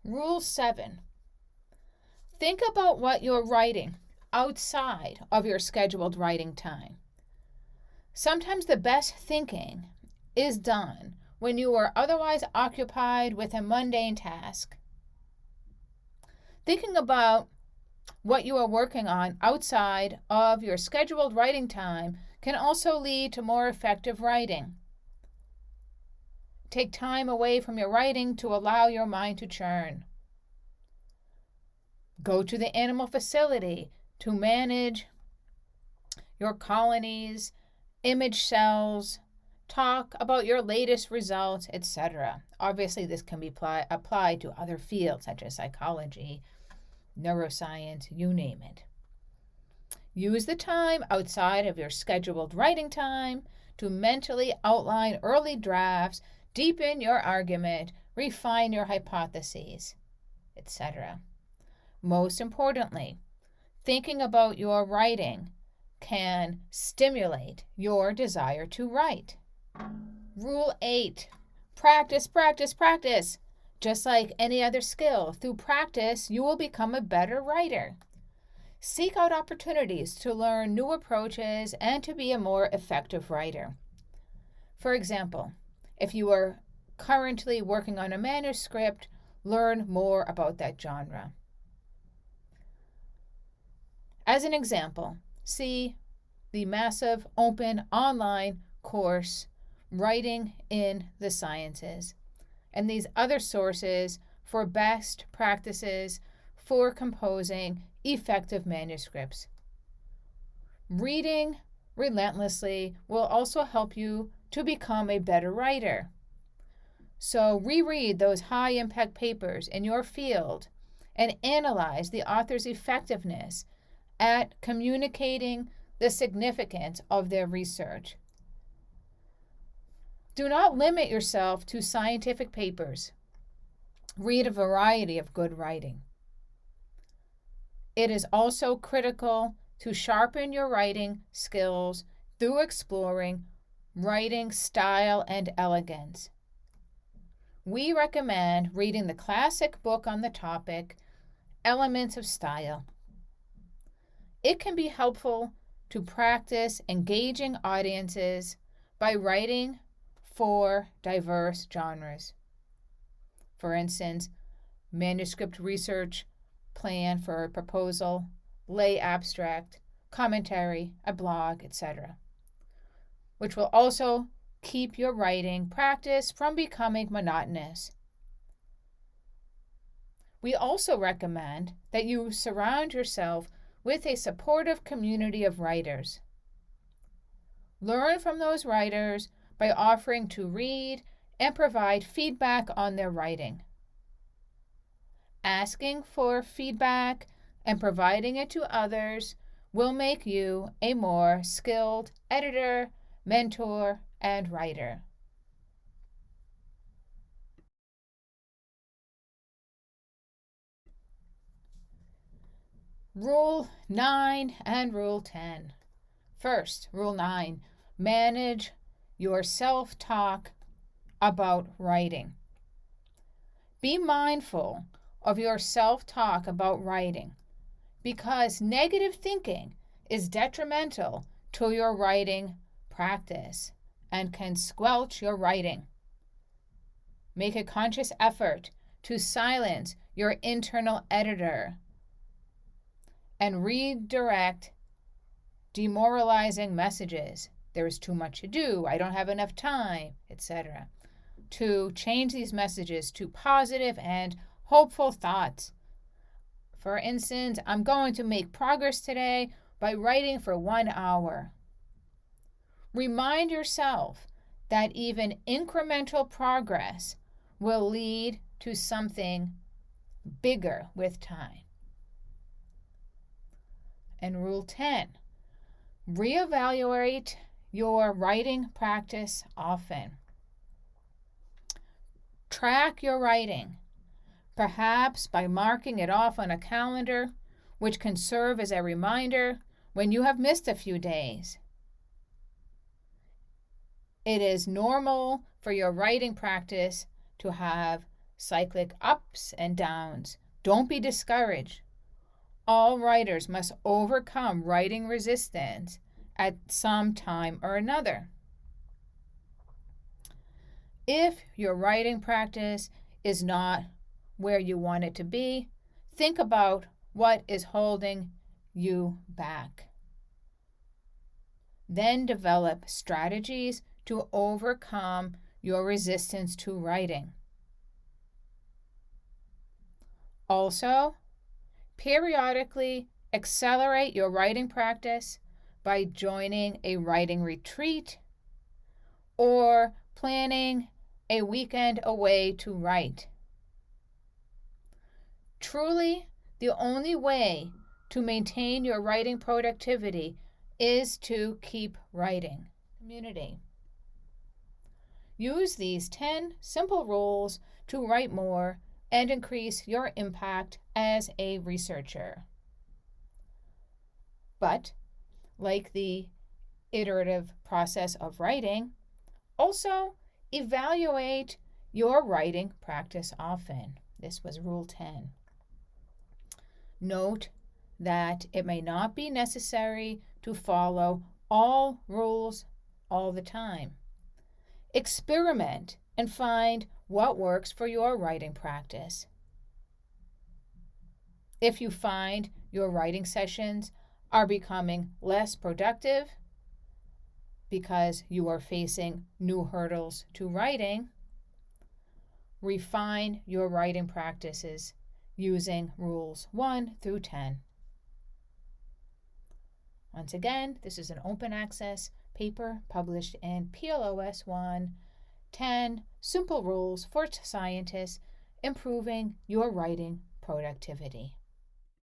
Rule 7. Think about what you're writing outside of your scheduled writing time. Sometimes the best thinking is done when you are otherwise occupied with a mundane task. Thinking about what you are working on outside of your scheduled writing time can also lead to more effective writing. Take time away from your writing to allow your mind to churn. Go to the animal facility to manage your colonies, image cells, talk about your latest results, etc. Obviously, this can be applied to other fields such as psychology, neuroscience, you name it. Use the time outside of your scheduled writing time to mentally outline early drafts, deepen your argument, refine your hypotheses, etc. Most importantly, thinking about your writing can stimulate your desire to write. Rule 8. Practice, practice, practice. Just like any other skill, through practice, you will become a better writer. Seek out opportunities to learn new approaches and to be a more effective writer. For example, if you are currently working on a manuscript, learn more about that genre. As an example, see the massive open online course, Writing in the Sciences, and these other sources for best practices for composing effective manuscripts. Reading relentlessly will also help you to become a better writer. So reread those high-impact papers in your field and analyze the author's effectiveness at communicating the significance of their research. Do not limit yourself to scientific papers. Read a variety of good writing. It is also critical to sharpen your writing skills through exploring writing style and elegance. We recommend reading the classic book on the topic, Elements of Style. It can be helpful to practice engaging audiences by writing for diverse genres. For instance, manuscript research, plan for a proposal, lay abstract, commentary, a blog, etc., which will also keep your writing practice from becoming monotonous. We also recommend that you surround yourself with a supportive community of writers. Learn from those writers by offering to read and provide feedback on their writing. Asking for feedback and providing it to others will make you a more skilled editor, mentor, and writer. Rule 9 and Rule 10. First, Rule 9, manage your self-talk about writing. Be mindful of your self-talk about writing because negative thinking is detrimental to your writing practice and can squelch your writing. Make a conscious effort to silence your internal editor and redirect demoralizing messages. There is too much to do, I don't have enough time, etc. To change these messages to positive and hopeful thoughts. For instance, I'm going to make progress today by writing for 1 hour. Remind yourself that even incremental progress will lead to something bigger with time. And Rule 10, reevaluate your writing practice often. Track your writing, perhaps by marking it off on a calendar, which can serve as a reminder when you have missed a few days. It is normal for your writing practice to have cyclic ups and downs. Don't be discouraged. All writers must overcome writing resistance at some time or another. If your writing practice is not where you want it to be, think about what is holding you back. Then develop strategies to overcome your resistance to writing. Also, periodically accelerate your writing practice by joining a writing retreat or planning a weekend away to write. Truly, the only way to maintain your writing productivity is to keep writing. Community. Use these 10 simple rules to write more and increase your impact as a researcher. But, like the iterative process of writing, also evaluate your writing practice often. This was Rule 10. Note that it may not be necessary to follow all rules all the time. Experiment and find what works for your writing practice. If you find your writing sessions are becoming less productive because you are facing new hurdles to writing, refine your writing practices using rules 1 through 10. Once again, this is an open access paper published in PLOS 1, 10 Simple Rules for Scientists Improving Your Writing Productivity.